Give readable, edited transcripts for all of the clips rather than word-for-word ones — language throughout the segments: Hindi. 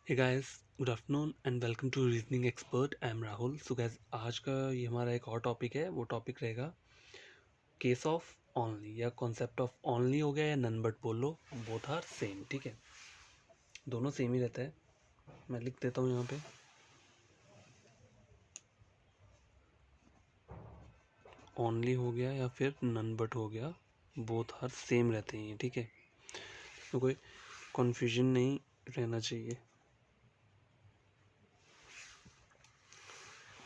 Hey guys, good afternoon and welcome to reasoning expert. I am Rahul. So guys, आज का ये हमारा एक और टॉपिक है। वो टॉपिक रहेगा केस ऑफ ओनली या कॉन्सेप्ट ऑफ ओनली हो गया या नन बट बोल लो, बोथ आर सेम। ठीक है, दोनों सेम ही रहता है। मैं लिख देता हूँ यहाँ पे ओनली हो गया या फिर नन बट हो गया, बोथ आर सेम रहते हैं। ठीक है, तो कोई कन्फ्यूजन नहीं रहना चाहिए।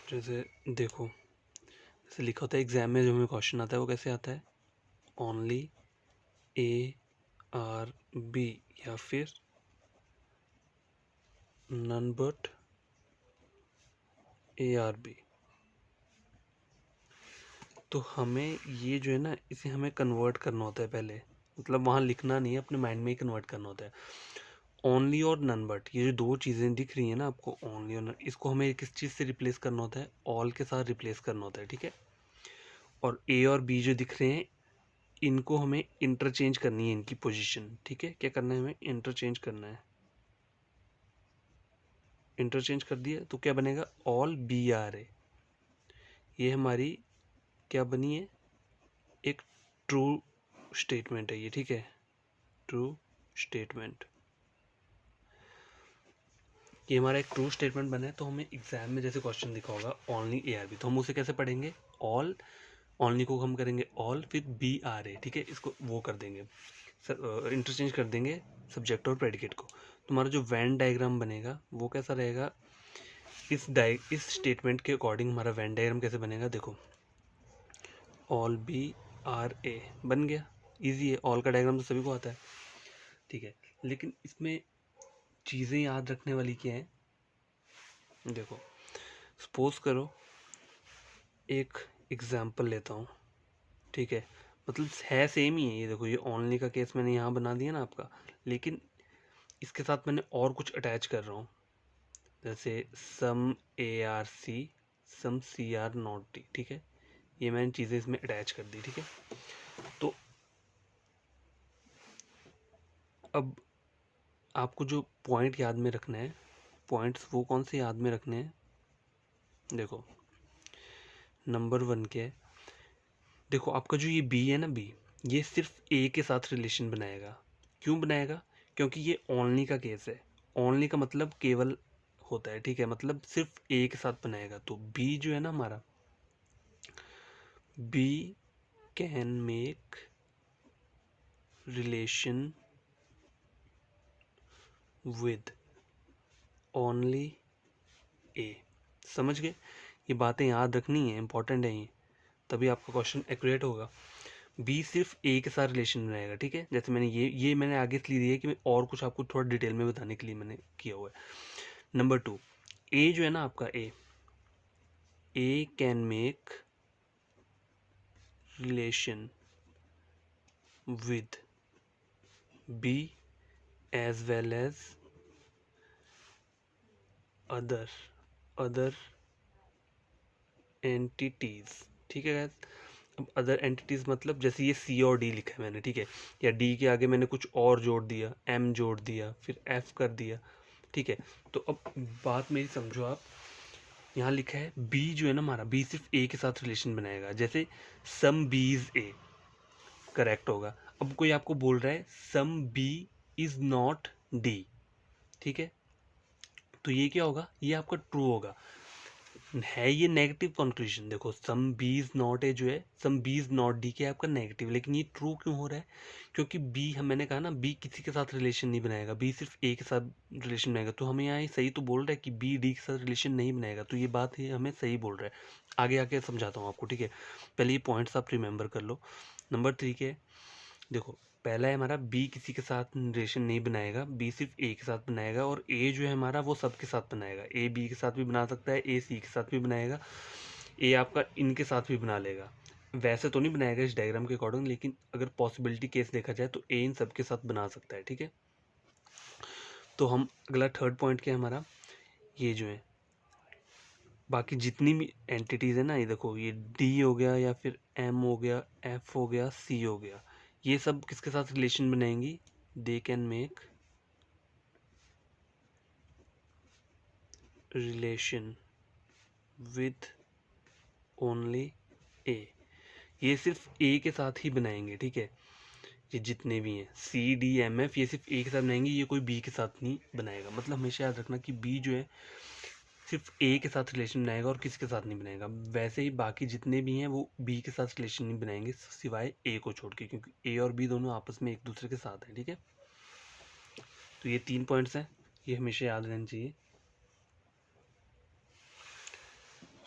जैसे देखो, जैसे लिखा होता है एग्जाम में, जो हमें क्वेश्चन आता है वो कैसे आता है, ओनली ए आर बी या फिर none but A are B. तो हमें ये जो है ना, इसे हमें कन्वर्ट करना होता है पहले। मतलब वहाँ लिखना नहीं है, अपने माइंड में ही कन्वर्ट करना होता है। ओनली और नन बट, ये जो दो चीज़ें दिख रही है ना आपको, ओनली और नन, इसको हमें किस चीज़ से रिप्लेस करना होता है, ऑल के साथ रिप्लेस करना होता है। ठीक है, और ए और बी जो दिख रहे हैं, इनको हमें इंटरचेंज करनी है, इनकी पोजीशन। ठीक है, क्या करना है, हमें इंटरचेंज करना है। इंटरचेंज कर दिया तो क्या बनेगा, ऑल बी आर ए। ये हमारी क्या बनी है, एक ट्रू स्टेटमेंट है ये। ठीक है, ट्रू स्टेटमेंट, ये हमारा एक ट्रू स्टेटमेंट बना है। तो हमें एग्जाम में जैसे क्वेश्चन दिखा होगा ओनली ए आर बी, तो हम उसे कैसे पढ़ेंगे, ऑल, ओनली को हम करेंगे ऑल, फिर बी आर ए। ठीक है, इसको वो कर देंगे, इंटरचेंज कर देंगे सब्जेक्ट और प्रेडिकेट को। तुम्हारा जो वेन डायग्राम बनेगा वो कैसा रहेगा, इस स्टेटमेंट के अकॉर्डिंग हमारा वेन डायग्राम कैसे बनेगा, देखो ऑल बी आर ए बन गया। इजी है, ऑल का डायग्राम तो सभी को आता है। ठीक है, लेकिन इसमें चीज़ें याद रखने वाली क्या है, देखो सपोज करो, एक एग्जाम्पल लेता हूँ। ठीक है, मतलब है सेम ही है ये। देखो, ये ओनली का केस मैंने यहाँ बना दिया ना आपका, लेकिन इसके साथ मैंने और कुछ अटैच कर रहा हूँ। जैसे some A are C, some C are not D. ठीक है, ये मैंने चीज़ें इसमें अटैच कर दी। ठीक है, तो अब आपको जो पॉइंट याद में रखना है, पॉइंट्स वो कौन से याद में रखने हैं, देखो नंबर 1 क्या है, देखो आपका जो ये बी है ना, बी ये सिर्फ ए के साथ रिलेशन बनाएगा। क्यों बनाएगा, क्योंकि ये ओनली का केस है। ओनली का मतलब केवल होता है। ठीक है, मतलब सिर्फ ए के साथ बनाएगा। तो बी जो है ना हमारा, B can make relation with only A. समझ गए, ये बातें याद रखनी है, इंपॉर्टेंट है ये, तभी आपका क्वेश्चन एक्यूरेट होगा। बी सिर्फ ए के साथ रिलेशन बनाएगा। ठीक है, जैसे मैंने ये मैंने आगे इसलिए दिया है कि मैं और कुछ आपको थोड़ा डिटेल में बताने के लिए मैंने किया हुआ है। नंबर 2, ए जो है ना आपका, A can make relation with B as well as other other entities. ठीक है guys? अब अदर एंटिटीज मतलब जैसे ये सी और डी लिखा है मैंने, ठीक है, या डी के आगे मैंने कुछ और जोड़ दिया, एम जोड़ दिया, फिर एफ कर दिया। ठीक है, तो अब बात मेरी समझो आप, यहाँ लिखा है बी जो है ना हमारा, बी सिर्फ ए के साथ रिलेशन बनाएगा। जैसे some B is A, correct होगा। अब कोई आपको बोल रहा है some B is not D, ठीक है, तो ये क्या होगा, ये आपका ट्रू होगा। है ये नेगेटिव कंक्लूजन। देखो some B is not A जो है, some B is not D के आपका नेगेटिव, लेकिन ये ट्रू क्यों हो रहा है, क्योंकि बी हम, मैंने कहा ना, बी किसी के साथ रिलेशन नहीं बनाएगा, बी सिर्फ ए के साथ रिलेशन बनाएगा। तो हमें यहाँ सही तो बोल रहा है कि बी डी के साथ रिलेशन नहीं बनाएगा, तो ये बात ही हमें सही बोल रहा है। आगे आके समझाता हूँ आपको। ठीक है, पहले ये पॉइंट्स आप रिमेंबर कर लो। नंबर 3 के, देखो पहला है हमारा बी किसी के साथ रिलेशन नहीं बनाएगा, बी सिर्फ ए के साथ बनाएगा, और ए जो है हमारा वो सब के साथ बनाएगा। ए बी के साथ भी बना सकता है, ए सी के साथ भी बनाएगा, ए आपका इनके साथ भी बना लेगा। वैसे तो नहीं बनाएगा इस डायग्राम के अकॉर्डिंग, लेकिन अगर पॉसिबिलिटी केस देखा जाए तो ए इन सब के साथ बना सकता है। ठीक है, तो हम अगला थर्ड पॉइंट क्या है हमारा, ये जो है बाकी जितनी भी एंटिटीज़ है ना, ये देखो, ये डी हो गया या फिर एम हो गया, एफ हो गया, सी हो गया, ये सब किसके साथ रिलेशन बनाएंगी, they can make relation with only A, ये सिर्फ ए के साथ ही बनाएंगे, ठीक है। ये जितने भी हैं सी डी एम एफ, ये सिर्फ ए के साथ बनाएंगे, ये कोई बी के साथ नहीं बनाएगा। मतलब हमेशा याद रखना कि बी जो है सिर्फ ए के साथ रिलेशन बनाएगा और किसी के साथ नहीं बनाएगा। वैसे ही बाकी जितने भी हैं वो बी के साथ रिलेशन नहीं बनाएंगे सिवाय ए को छोड़ के, क्योंकि ए और बी दोनों आपस में एक दूसरे के साथ हैं, ठीक है। तो ये 3 पॉइंट्स हैं, ये हमेशा याद रहना चाहिए।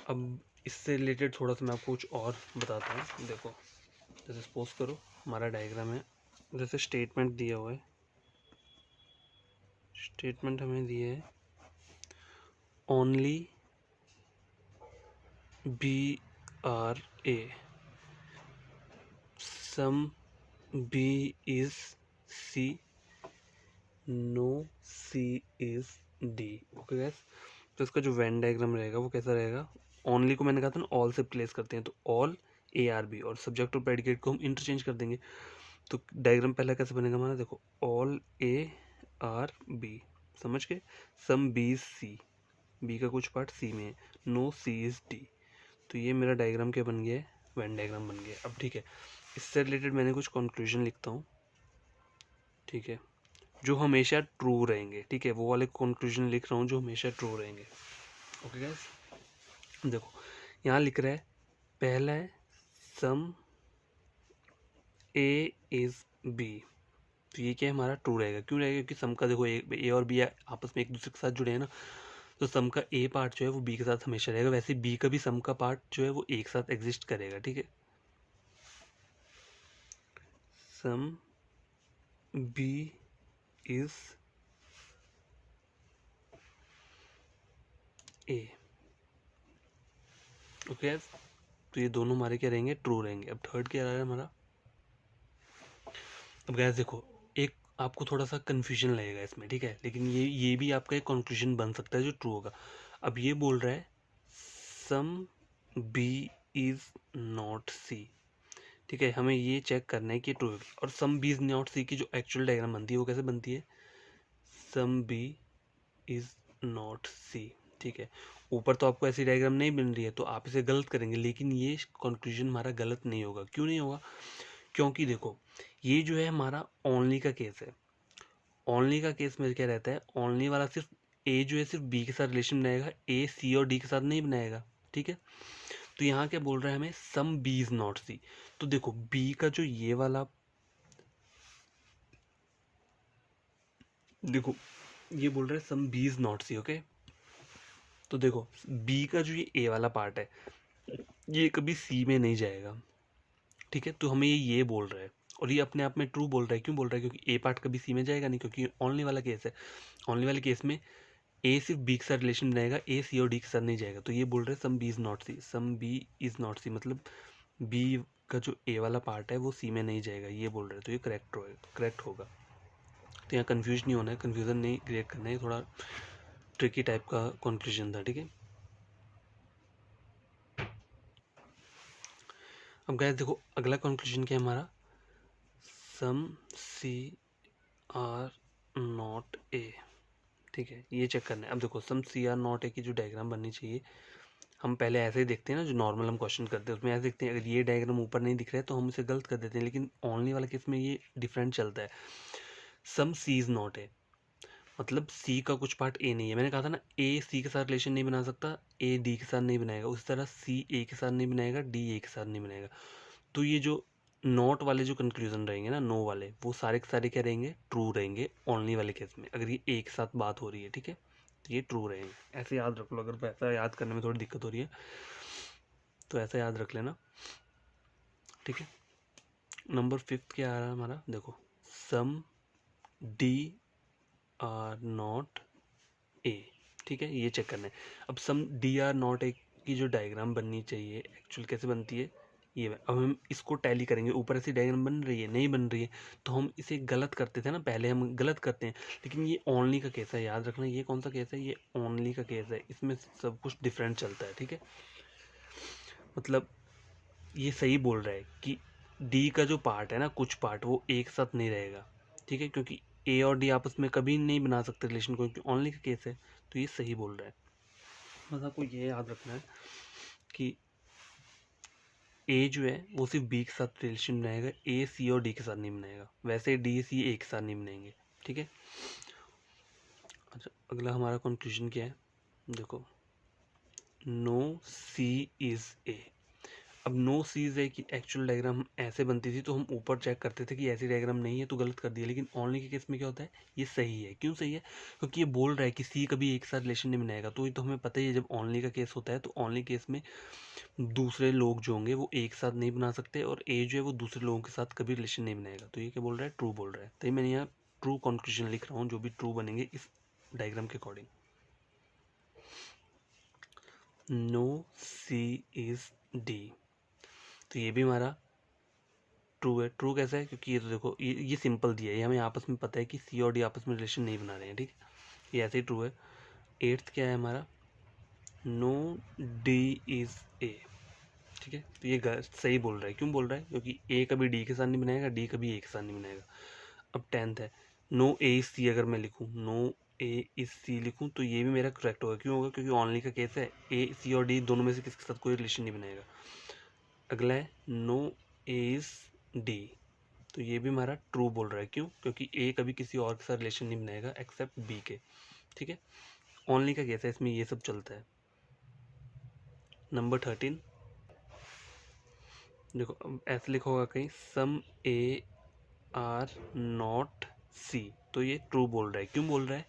अब इससे रिलेटेड थोड़ा सा मैं आपको कुछ और बताता हूँ। देखो, जैसे सपोज करो हमारा डायग्राम है, जैसे स्टेटमेंट दिया हुआ है, स्टेटमेंट हमें दिया है only B are A, some B is C, no C is D. Okay guys, तो इसका जो वेन डायग्राम रहेगा वो कैसा रहेगा, ओनली को मैंने कहा था ना ऑल से प्लेस करते हैं, तो ऑल ए आर बी, और सब्जेक्ट और प्रेडिकेट को हम इंटरचेंज कर देंगे। तो डायग्राम पहला कैसे बनेगा हमारा, देखो ऑल ए आर बी, समझ के, some B is C, B का कुछ पार्ट सी में है, नो सी इज डी। तो ये मेरा डायग्राम क्या बन गया है, वेन डायग्राम बन गया। अब ठीक है, इससे रिलेटेड मैंने कुछ कंक्लूजन लिखता हूँ, ठीक है, जो हमेशा ट्रू रहेंगे, ठीक है, वो वाले कंक्लूजन लिख रहा हूँ जो हमेशा ट्रू रहेंगे। ओके गाइस, देखो यहाँ लिख रहा है, पहला है सम ए इज बी, तो ये क्या है हमारा ट्रू रहेगा। क्यों रहेगा, क्योंकि सम का देखो ए और बी आपस में एक दूसरे के साथ जुड़े हैं ना, तो सम का ए पार्ट जो है वो बी के साथ हमेशा रहेगा। वैसे बी का भी सम का पार्ट जो है वो एक साथ एग्जिस्ट करेगा, ठीक है। Some B is A, okay, तो ये दोनों हमारे क्या रहेंगे, ट्रू रहेंगे। अब थर्ड क्या रहा है हमारा, अब गैस देखो एक आपको थोड़ा सा कन्फ्यूजन लगेगा इसमें, ठीक है, लेकिन ये भी आपका एक कंक्लूजन बन सकता है जो ट्रू होगा। अब ये बोल रहा है सम बी इज नॉट सी, ठीक है, हमें ये चेक करना है कि ट्रू होगी। और सम बी इज नॉट सी की जो एक्चुअल डायग्राम बनती है वो कैसे बनती है, सम बी इज नॉट सी, ठीक है। ऊपर तो आपको ऐसी डायग्राम नहीं बन रही है तो आप इसे गलत करेंगे, लेकिन ये कंक्लूजन हमारा गलत नहीं होगा। क्यों नहीं होगा, क्योंकि देखो ये जो है हमारा ओनली का केस है। ओनली का केस में क्या रहता है, ओनली वाला सिर्फ ए जो है सिर्फ बी के साथ रिलेशन बनाएगा, ए सी और डी के साथ नहीं बनाएगा, ठीक है। तो यहाँ क्या बोल रहा है हमें, सम बी इज नॉट सी। तो देखो बी का जो ये वाला, देखो ये बोल रहा है some B is not C, okay. तो देखो बी का जो ये ए वाला पार्ट है ये कभी सी में नहीं जाएगा, ठीक है। तो हमें ये बोल रहा है, और ये अपने आप में ट्रू बोल रहा है। क्यों बोल रहा है, क्योंकि ए पार्ट कभी सी में जाएगा नहीं, क्योंकि ओनली वाला केस है। ओनली वाले केस में ए सिर्फ बी के साथ रिलेशन बनाएगा, ए सी और डी के साथ नहीं जाएगा। तो ये बोल रहे हैं some B is not C, some B is not C मतलब बी का जो ए वाला पार्ट है वो सी में नहीं जाएगा, ये बोल रहे हैं। तो ये करेक्ट होगा। तो यहाँ कन्फ्यूज नहीं होना है, कन्फ्यूज़न नहीं क्रिएट करना है, थोड़ा ट्रिकी टाइप का कंक्लूजन था, ठीक है। अब गाइस देखो अगला कंक्लूजन क्या है हमारा, सम सी आर नॉट ए, ठीक है, ये चेक करना है। अब देखो सम सी आर नॉट ए की जो डायग्राम बननी चाहिए, हम पहले ऐसे ही देखते हैं ना, जो नॉर्मल हम क्वेश्चन करते हैं उसमें ऐसे देखते हैं, अगर ये डायग्राम ऊपर नहीं दिख रहा है तो हम इसे गलत कर देते हैं, लेकिन ओनली वाले केस में ये डिफरेंट चलता है। सम सी इज नॉट ए मतलब सी का कुछ पार्ट ए नहीं है। मैंने कहा था ना ए सी के साथ रिलेशन नहीं बना सकता, ए डी के साथ नहीं बनाएगा, उसी तरह सी ए के साथ नहीं बनाएगा, डी ए के साथ नहीं बनाएगा। तो ये जो नॉट वाले जो कंक्लूजन रहेंगे ना, नो वाले, वो सारे के सारे क्या रहेंगे, ट्रू रहेंगे ओनली वाले केस में, अगर ये एक साथ बात हो रही है, ठीक है, तो ये ट्रू रहेंगे। ऐसे याद रख लो, अगर वैसा याद करने में थोड़ी दिक्कत हो रही है तो ऐसा याद रख लेना, ठीक है। नंबर 5 क्या आ रहा है हमारा, देखो some D are not a, ठीक है, ये चेक करना है। अब सम डी आर नॉट ए की जो डायग्राम बननी चाहिए एक्चुअल कैसे बनती है, ये अब हम इसको टैली करेंगे। ऊपर ऐसी डायग्राम बन रही है, नहीं बन रही है, तो हम इसे गलत करते थे ना, पहले हम गलत करते हैं, लेकिन ये ओनली का केस है, याद रखना। ये कौन सा केस है, ये ओनली का केस है, इसमें सब कुछ डिफरेंट चलता है, ठीक है। मतलब ये सही बोल रहा है कि डी का जो पार्ट है ना, कुछ पार्ट वो एक साथ नहीं रहेगा, ठीक है, क्योंकि ए और डी आपस में कभी नहीं बना सकते रिलेशन को, क्योंकि ओनली का केस है। तो ये सही बोल रहा है। बस आपको ये याद रखना है कि ए जो है वो सिर्फ बी के साथ रिलेशन बनाएगा, ए सी और डी के साथ नहीं बनाएगा, वैसे डी सी ए के साथ नहीं बनाएंगे, ठीक है। अच्छा, अगला हमारा कंक्लूजन क्या है, देखो, नो सी इज ए। अब नो सी इज ए की एक्चुअल डायग्राम ऐसे बनती थी तो हम ऊपर चेक करते थे कि ऐसी डायग्राम नहीं है तो गलत कर दिया, लेकिन ओनली के केस में क्या होता है, ये सही है। क्यों सही है? क्योंकि ये बोल रहा है कि सी कभी एक साथ रिलेशन नहीं बनाएगा। तो ये तो हमें पता ही है, जब ओनली का केस होता है तो ओनली केस में दूसरे लोग जो होंगे वो एक साथ नहीं बना सकते, और ए जो है वो दूसरे लोगों के साथ कभी रिलेशन नहीं बनाएगा। तो ये क्या बोल रहा है, ट्रू बोल रहा है। तो ये मैंने यहाँ ट्रू कंक्लूजन लिख रहा हूँ, जो भी ट्रू बनेंगे इस डायग्राम के according. No C is D, तो ये भी हमारा ट्रू है। ट्रू कैसा है? क्योंकि ये तो देखो ये सिंपल दिया है, ये हमें आपस में पता है कि सी और डी आपस में रिलेशन नहीं बना रहे हैं, ठीक है, ये ऐसे ही ट्रू है। एट्थ क्या है हमारा, नो डी इज ए, ठीक है, तो ये सही बोल रहा है। क्यों बोल रहा है? क्योंकि ए कभी डी के साथ नहीं बनाएगा, डी कभी ए के साथ नहीं बनाएगा। अब टेंथ है, नो ए इज सी। अगर मैं लिखूँ नो ए इज सी लिखूँ तो ये भी मेरा करेक्ट होगा। क्यों होगा? क्योंकि ओनली का केस है, ए सी और डी दोनों में से किसके साथ कोई रिलेशन नहीं बनाएगा। अगला है नो ए इज डी, तो ये भी हमारा ट्रू बोल रहा है। क्यों? क्योंकि ए कभी किसी और के साथ रिलेशन नहीं बनाएगा एक्सेप्ट बी के, ठीक है। ओनली का केस है, इसमें ये सब चलता है। नंबर 13, देखो अब ऐसे लिखा होगा कहीं, सम ए आर नॉट सी, तो ये ट्रू बोल रहा है। क्यों बोल रहा है?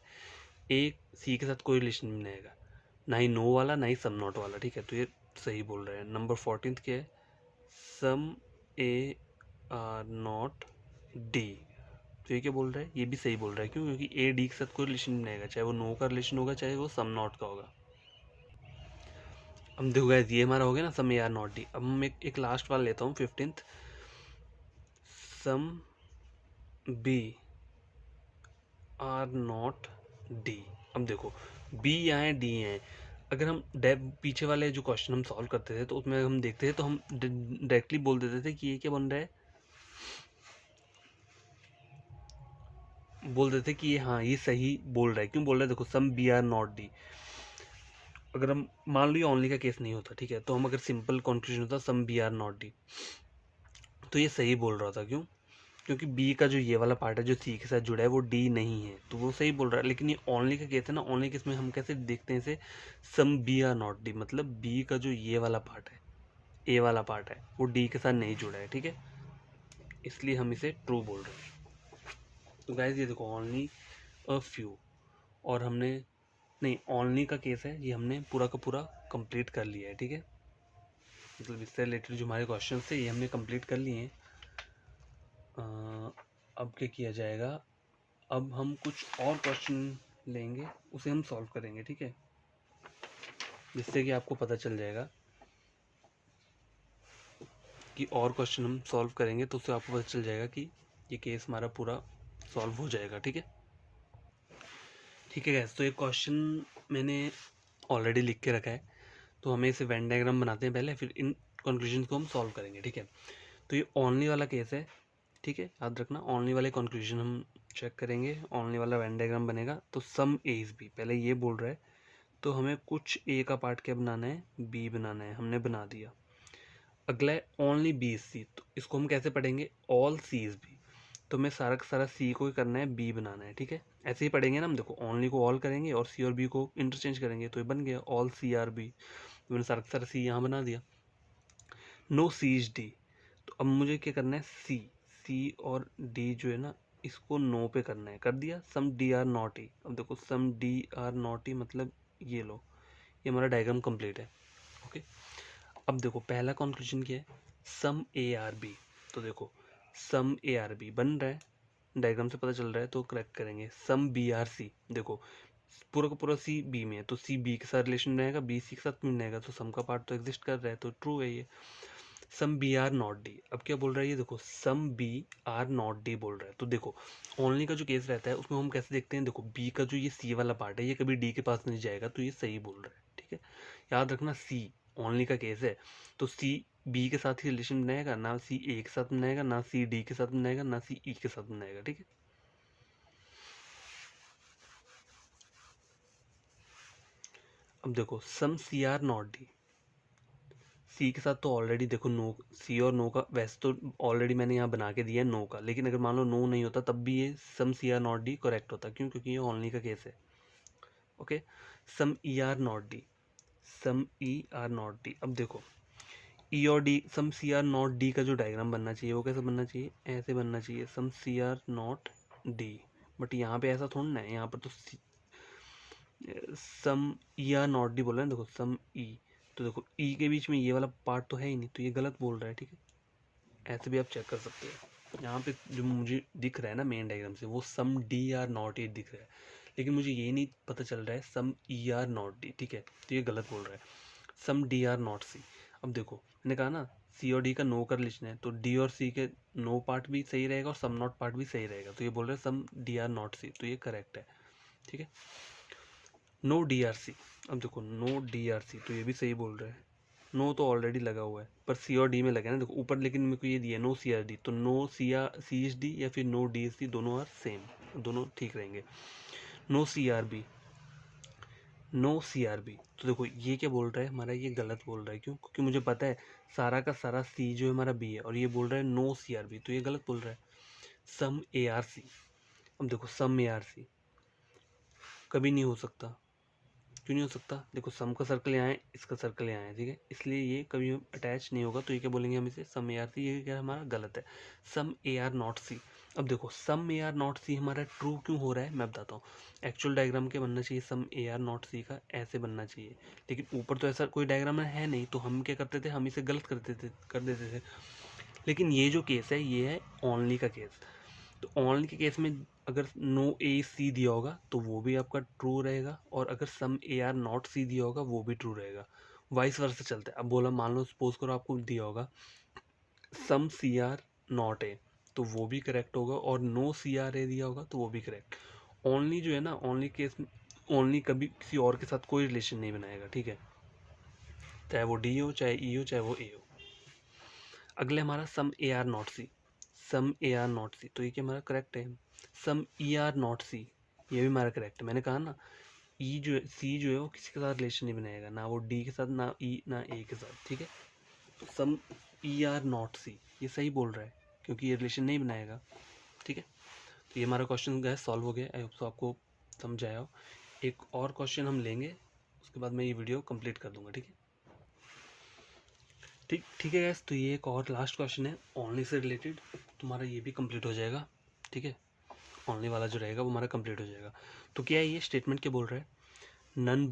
ए सी के साथ कोई रिलेशन नहीं बनाएगा, ना ही नो वाला ना ही सम नॉट वाला, ठीक है, तो ये सही बोल रहा है। नंबर 14 क्या है, सम ए आर नॉट डी, तो ये क्या बोल रहा है, ये भी सही बोल रहा है। क्यों? क्योंकि ए डी के साथ कोई रिलेशन नहीं बनाएगा, चाहे वो नो का रिलेशन होगा चाहे वो सम नॉट का होगा। अब देखो गाइस, ये हमारा हो गया ना some A are not D. अब मैं एक लास्ट वाला लेता हूँ 15th, some B are not D. अब देखो बी यहाँ है डी है, अगर हम पीछे वाले जो क्वेश्चन हम सॉल्व करते थे तो उसमें हम देखते थे तो हम डायरेक्टली बोल देते थे कि ये क्या बन रहा है, बोल देते कि ये हाँ ये सही बोल रहा है। क्यों बोल रहा है? देखो some B are not D, अगर हम मान लो ये ओनली का केस नहीं होता, ठीक है, तो हम अगर सिंपल कंक्लूजन होता some B are not D, तो ये सही बोल रहा था। क्यों? क्योंकि बी का जो ये वाला पार्ट है जो सी के साथ जुड़ा है वो डी नहीं है, तो वो सही बोल रहा है। लेकिन ये ओनली का केस है ना, ओनली केस में हम कैसे देखते हैं इसे, some B are not D, मतलब बी का जो ये वाला पार्ट है, ए वाला पार्ट है, वो डी के साथ नहीं जुड़ा है, ठीक है, इसलिए हम इसे ट्रू बोल रहे हैं। तो गाइज ये देखो ओनली अ फ्यू, और हमने नहीं, ओनली का केस है ये हमने पूरा का पूरा कंप्लीट कर लिया है, ठीक है, मतलब इससे रिलेटेड जो हमारे क्वेश्चन थे ये हमने कंप्लीट कर लिए हैं। अब क्या किया जाएगा, अब हम कुछ और क्वेश्चन लेंगे, उसे हम सॉल्व करेंगे, ठीक है, जिससे कि आपको पता चल जाएगा कि और क्वेश्चन हम सॉल्व करेंगे तो उससे आपको पता चल जाएगा कि ये केस हमारा पूरा सॉल्व हो जाएगा, ठीक है। ठीक है गैस, तो ये क्वेश्चन मैंने ऑलरेडी लिख के रखा है, तो हमें इसे वेन डायग्राम बनाते हैं पहले, फिर इन कंक्लूजन को हम सॉल्व करेंगे, ठीक है। तो ये ओनली वाला केस है, ठीक है, याद रखना, ओनली वाले कंक्लूजन हम चेक करेंगे, ओनली वाला वेन डायग्राम बनेगा। तो सम ए इज बी, पहले ये बोल रहा है तो हमें कुछ ए का पार्ट क्या बनाना है, बी बनाना है, हमने बना दिया। अगला है ओनली बी इज सी, तो इसको हम कैसे पढ़ेंगे, ऑल सी इज बी, तो हमें सारा का सारा सी को ही करना है, बी बनाना है, ठीक है, ऐसे ही पढ़ेंगे ना हम। देखो ओनली को ऑल करेंगे और सी और बी को इंटरचेंज करेंगे, तो ये बन गया ऑल सी आर बी, मैंने सारा का सारा सी यहाँ बना दिया। नो सी इज डी, तो अब मुझे क्या करना है, सी सी और डी जो है ना इसको नो पे करना है, कर दिया। सम डी आर नॉट ई, अब देखो सम डी आर नॉट ई मतलब ये लो, ये हमारा डायग्राम कंप्लीट है, ओके। अब देखो पहला कंक्लूजन क्या है, सम ए आर बी, तो देखो सम ए आर बी बन रहा है, डायग्राम से पता चल रहा है, तो करेक्ट करेंगे। सम बी आर सी, देखो पूरा का पूरा सी बी में है तो सी बी के साथ रिलेशन रहेगा, बी सी के साथ मिल जाएगा, तो सम का पार्ट तो एग्जिस्ट कर रहा है, तो ट्रू है ये। Some B are not D, अब क्या बोल रहा है ये, देखो some B are not D बोल रहा है, तो देखो ओनली का जो केस रहता है उसमें हम कैसे देखते हैं, देखो बी का जो ये सी वाला पार्ट है ये कभी डी के पास नहीं जाएगा, तो ये सही बोल रहा है, ठीक है। याद रखना सी ओनली का केस है, तो सी बी के साथ ही रिलेशन बनाएगा, ना सी ए के साथ बनाएगा, ना सी डी के साथ बनाएगा, ना सी ई के साथ बनाएगा, ठीक है। अब देखो सम सी आर नॉट डी, सी के साथ तो ऑलरेडी देखो नो, सी और नो का वैसे तो ऑलरेडी मैंने यहाँ बना के दिया है नो का, लेकिन अगर मान लो नो नहीं होता तब भी ये some C are not D correct होता, क्यों? क्योंकि ये ओनली का केस है। Okay, some E are not D, some E are not D. अब देखो ई और D, some C are not D का जो डायग्राम बनना चाहिए वो कैसे बनना चाहिए? ऐसे बनना चाहिए, some C are not D. But यहाँ पे ऐसा थोड़ा ना है, यहाँ पर तो some E are not D बोल रहे हैं। देखो सम ई, तो देखो ई के बीच में ये वाला पार्ट तो है ही नहीं, तो ये गलत बोल रहा है। ठीक है, ऐसे भी आप चेक कर सकते हैं। यहाँ पे जो मुझे दिख रहा है ना मेन डायग्राम से, वो सम डी आर नॉट ई दिख रहा है, लेकिन मुझे ये नहीं पता चल रहा है सम ई आर नॉट डी। ठीक है, तो ये गलत बोल रहा है, सम डी आर नॉट सी। अब देखो मैंने कहा ना सी और डी का नो कर लिखना है, तो डी और सी के नो पार्ट भी सही रहेगा और सम नॉट पार्ट भी सही रहेगा, तो ये बोल रहे हैं सम डी आर नॉट सी, तो ये करेक्ट है। ठीक है, नो डी आर सी। अब देखो नो डी आर सी, तो ये भी सही बोल रहा है। नो तो ऑलरेडी लगा हुआ है, पर सी और डी में लगा है ना, देखो ऊपर, लेकिन मेरे को ये दिया नो सी आर डी, तो no C are C H D या फिर नो डी एस डी, दोनों आर सेम, दोनों ठीक रहेंगे। No C are B, no C are B, तो देखो ये क्या बोल रहा है हमारा, ये गलत बोल रहा है। क्यों? क्योंकि मुझे पता है सारा का सारा सी जो है हमारा बी है, और ये बोल रहा है नो सी आर बी, तो ये गलत बोल रहा है। सम ए आर सी, अब देखो सम ए आर सी कभी नहीं हो सकता। क्यों नहीं हो सकता? देखो सम का सर्कल यहाँ है, इसका सर्कल यहाँ है, ठीक है, इसलिए ये कभी अटैच नहीं होगा, तो ये क्या बोलेंगे हम इसे? सम ए आर सी। ये क्या हमारा गलत है, सम ए आर नॉट सी। अब देखो सम ए आर नॉट सी हमारा ट्रू क्यों हो रहा है मैं बताता हूँ। एक्चुअल डायग्राम क्या बनना चाहिए? सम ए आर नॉट सी का ऐसे बनना चाहिए, लेकिन ऊपर तो ऐसा कोई डायग्राम है नहीं, तो हम क्या करते थे, हम इसे गलत कर देते थे। लेकिन ये जो केस है ये है ओनली का केस, तो ओनली के केस में अगर नो ए सी दिया होगा तो वो भी आपका ट्रू रहेगा, और अगर सम ए आर नॉट सी दिया होगा वो भी ट्रू रहेगा। वाइस वर्सा चलता है। अब बोला, मान लो सपोज करो आपको दिया होगा सम सी आर नॉट ए, तो वो भी करेक्ट होगा, और नो सी आर ए दिया होगा तो वो भी करेक्ट। ओनली जो है ना, ओनली केस में ओनली कभी किसी और के साथ कोई रिलेशन नहीं बनाएगा। ठीक है, चाहे वो डी हो, चाहे ई हो, चाहे वो ए हो। अगले हमारा some A are not C, some A are not C, तो ये क्या हमारा करेक्ट है। सम ई आर नॉट सी, ये भी हमारा करेक्ट है। मैंने कहा ना ई जो है, सी जो है वो किसी के साथ रिलेशन नहीं बनाएगा, ना वो डी के साथ, ना ई, ना ए के साथ। ठीक है, तो सम ई आर नॉट सी ये सही बोल रहा है, क्योंकि ये रिलेशन नहीं बनाएगा। ठीक है, तो ये हमारा क्वेश्चन गैस सॉल्व हो गया। आई होप सो आपको समझ आया हो। एक और क्वेश्चन हम लेंगे, उसके बाद मैं ये वीडियो कंप्लीट कर दूंगा। ठीक है, ठीक है गैस, तो ये एक और लास्ट क्वेश्चन है ओनली से रिलेटेड, तुम्हारा ये भी कंप्लीट हो जाएगा। ठीक है, ओनली वाला जो रहेगा वो हमारा कंप्लीट हो जाएगा। तो क्या है ये स्टेटमेंट क्या बोल रहा है? None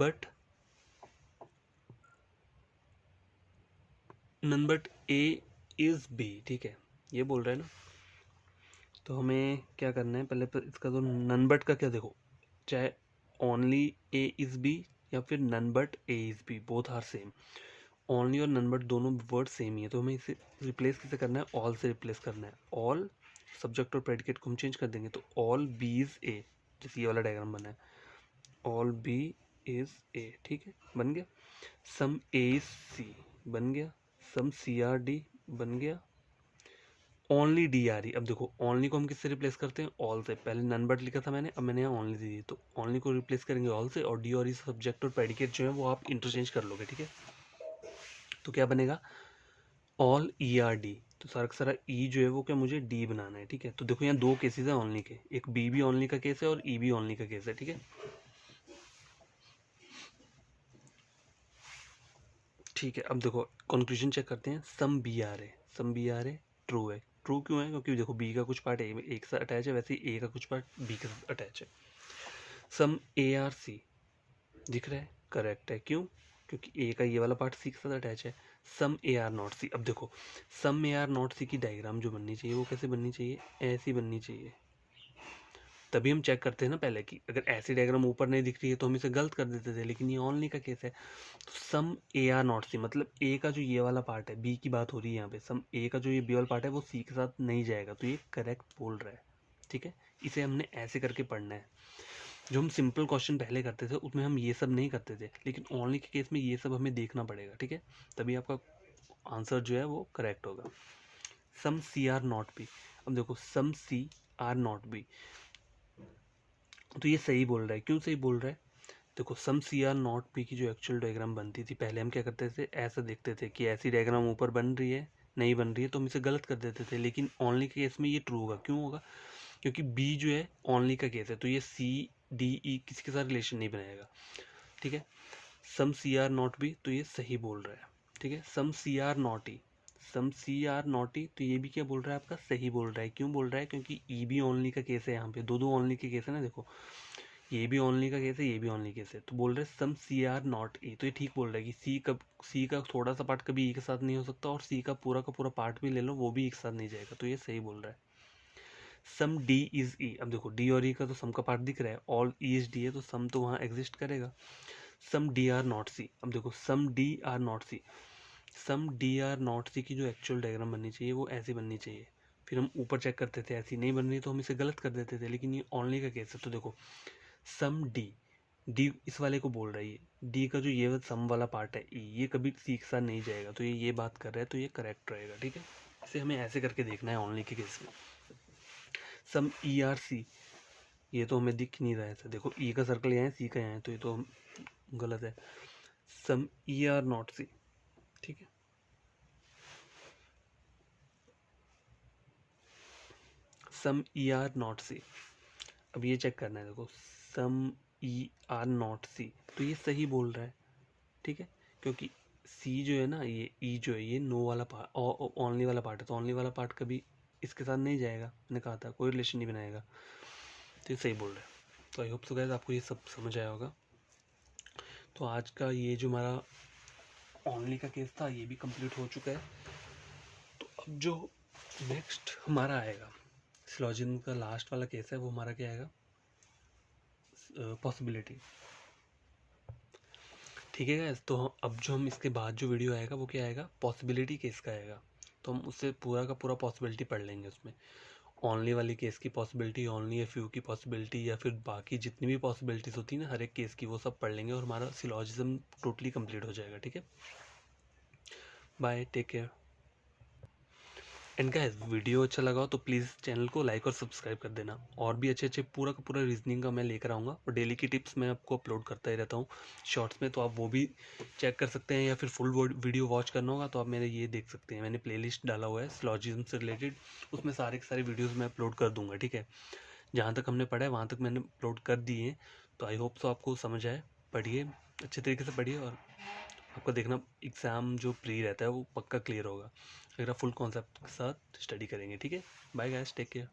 but A is B. ठीक है, ये बोल रहा है ना, तो हमें क्या करना है, पहले इसका तो नन बट का क्या, देखो चाहे ओनली ए इज बी या फिर none but A is B, both are same. Only और नन बट दोनों वर्ड सेम ही है, तो हमें इसे रिप्लेस कैसे करना है? ऑल से रिप्लेस करना है। ऑल सब्जेक्ट और प्रेडिकेट को हम चेंज कर देंगे, तो ऑल बी इज ए, जैसे ये वाला डायग्राम बना है, ऑल बी इज ए। ठीक है, बन गया। सम ए इज सी बन गया, सम सी आर डी बन गया, ओनली डी आर ई। अब देखो ओनली को हम किससे रिप्लेस करते हैं? ऑल से। पहले नन बट लिखा था मैंने, अब मैंने यहाँ ओनली दी, तो ओनली को रिप्लेस करेंगे ऑल से, और डी और ई सब्जेक्ट और प्रेडिकेट जो है वो आप इंटरचेंज कर लोगे। ठीक है, तो क्या बनेगा? ऑल ई आर डी, तो सारा का सारा ई जो है वो क्या मुझे डी बनाना है। ठीक है, तो देखो यहाँ दो केसेस है ओनली के, एक बी भी ओनली का केस है और ई भी ओनली का केस है। ठीक है, ठीक है, अब देखो कंक्लूजन चेक करते हैं। Some B are A, some B are A true है। ट्रू क्यों है? क्योंकि देखो बी का कुछ पार्ट ए के साथ अटैच है, वैसे ही ए का कुछ पार्ट बी के साथ अटैच है। सम ए आर सी दिख रहा है, करेक्ट है। क्यों? क्योंकि ए का ये वाला पार्ट सी के साथ अटैच है। सम ए आर नॉट सी, अब देखो सम ए आर नॉट सी की डायग्राम जो बननी चाहिए वो कैसे बननी चाहिए? ऐसी बननी चाहिए। तभी हम चेक करते हैं ना पहले कि अगर ऐसी डायग्राम ऊपर नहीं दिख रही है तो हम इसे गलत कर देते थे, लेकिन ये ओनली का केस है। तो सम ए आर नॉट सी मतलब ए का जो ये वाला पार्ट है, बी की बात हो रही है यहाँ पे, सम ए का जो ये बी वाला पार्ट है वो सी के साथ नहीं जाएगा, तो ये करेक्ट बोल रहा है। ठीक है, इसे हमने ऐसे करके पढ़ना है। जो हम सिंपल क्वेश्चन पहले करते थे उसमें हम ये सब नहीं करते थे, लेकिन ओनली के केस में ये सब हमें देखना पड़ेगा। ठीक है, तभी आपका आंसर जो है वो करेक्ट होगा। सम सी आर नॉट बी, अब देखो सम सी आर नॉट बी, तो ये सही बोल रहा है। क्यों सही बोल रहा है? देखो सम सी आर नॉट पी की जो एक्चुअल डायग्राम बनती थी, पहले हम क्या करते थे, ऐसा देखते थे कि ऐसी डायग्राम ऊपर बन रही है, नहीं बन रही है, तो हम इसे गलत कर देते थे। लेकिन ओनली के केस में ये ट्रू होगा। क्यों होगा? क्योंकि बी जो है ओनली का केस है, तो ये सी डी ई किसी के साथ रिलेशन नहीं बनाएगा। ठीक है, some C are not B, तो ये सही बोल रहा है। ठीक है, some C are not E, some C are not E, तो ये भी क्या बोल रहा है आपका, सही बोल रहा है। क्यों बोल रहा है? क्योंकि ई भी ओनली का केस है, यहाँ पे दो दो ओनली के केस है ना। देखो ये भी ओनली का केस है, ये भी ओनली केस है, तो बोल रहे सम सी आर नॉट ई, तो ये ठीक बोल रहा है कि सी का थोड़ा सा पार्ट कभी ई के साथ नहीं हो सकता, और सी का पूरा पार्ट भी ले लो वो भी एक साथ नहीं जाएगा, तो ये सही बोल रहा है। सम डी इज ई, अब देखो डी और ई का तो सम का पार्ट दिख रहा है, ऑल ई इज डी है, तो सम तो वहाँ एग्जिस्ट करेगा। Some D are not C, अब देखो some D are not C, some D are not C की जो एक्चुअल डायग्राम बननी चाहिए वो ऐसी बननी चाहिए। फिर हम ऊपर चेक करते थे, ऐसी नहीं बन रही तो हम इसे गलत कर देते थे, लेकिन ये ओनली का केस है। तो देखो सम डी, डी इस वाले को बोल रही है, डी का जो ये सम वाला पार्ट है ई, ये कभी सी के साथ नहीं जाएगा, तो ये बात कर रहा है, तो ये करेक्ट रहेगा। ठीक है, इसे हमें ऐसे करके देखना है ओनली के केस में। सम ई आर सी, ये तो हमें दिख नहीं रहा है, देखो ई का सर्कल यहाँ है, सी का यहाँ है, तो ये तो गलत है। सम ई आर नॉट सी, ठीक है, सम ई आर नॉट सी, अब ये चेक करना है। देखो सम ई आर नॉट सी, तो ये सही बोल रहा है। ठीक है, क्योंकि सी जो है ना, ये ई जो है, ये नो वाला पार्ट, ओनली वाला पार्ट है, तो ओनली वाला पार्ट कभी इसके साथ नहीं जाएगा, मैंने कहा था कोई रिलेशन नहीं बनाएगा, तो ये सही बोल रहा है। तो आई होप सो गाइस आपको ये सब समझ आया होगा। तो आज का ये जो हमारा ओनली का केस था ये भी कंप्लीट हो चुका है। तो अब जो नेक्स्ट हमारा आएगा सिलोजिज्म का लास्ट वाला केस है, वो हमारा क्या आएगा, पॉसिबिलिटी। ठीक है गाइस, तो अब जो हम इसके बाद जो वीडियो आएगा वो क्या आएगा, पॉसिबिलिटी केस का आएगा। तो हम उससे पूरा का पूरा पॉसिबिलिटी पढ़ लेंगे, उसमें ओनली वाली केस की पॉसिबिलिटी, ओनली ए फ्यू की पॉसिबिलिटी, या फिर बाकी जितनी भी पॉसिबिलिटीज होती है ना हर एक केस की, वो सब पढ़ लेंगे और हमारा सिलोजिज्म टोटली कंप्लीट हो जाएगा। ठीक है, bye, take care. And guys video अच्छा लगा हो तो प्लीज़ चैनल को लाइक और सब्सक्राइब कर देना। और भी अच्छे अच्छे पूरा का पूरा रीजनिंग का मैं लेकर आऊँगा, और डेली की टिप्स मैं आपको अपलोड करता ही रहता हूँ शॉर्ट्स में, तो आप वो भी चेक कर सकते हैं, या फिर फुल वीडियो वॉच करना होगा तो आप मेरे ये देख सकते हैं, मैंने प्लेलिस्ट डाला हुआ है सिलोजिज्म से रिलेटेड, उसमें सारे के सारे वीडियोज़ मैं अपलोड कर दूँगा। ठीक है, जहाँ तक हमने पढ़ा है वहाँ तक मैंने अपलोड कर दिए हैं। तो आई होप सो आपको समझ आए, पढ़िए अच्छे तरीके से पढ़िए, और आपका देखना एग्ज़ाम जो प्री रहता है वो पक्का क्लियर होगा अगर आप फुल कॉन्सेप्ट के साथ स्टडी करेंगे। ठीक है, बाय गाइस, टेक केयर।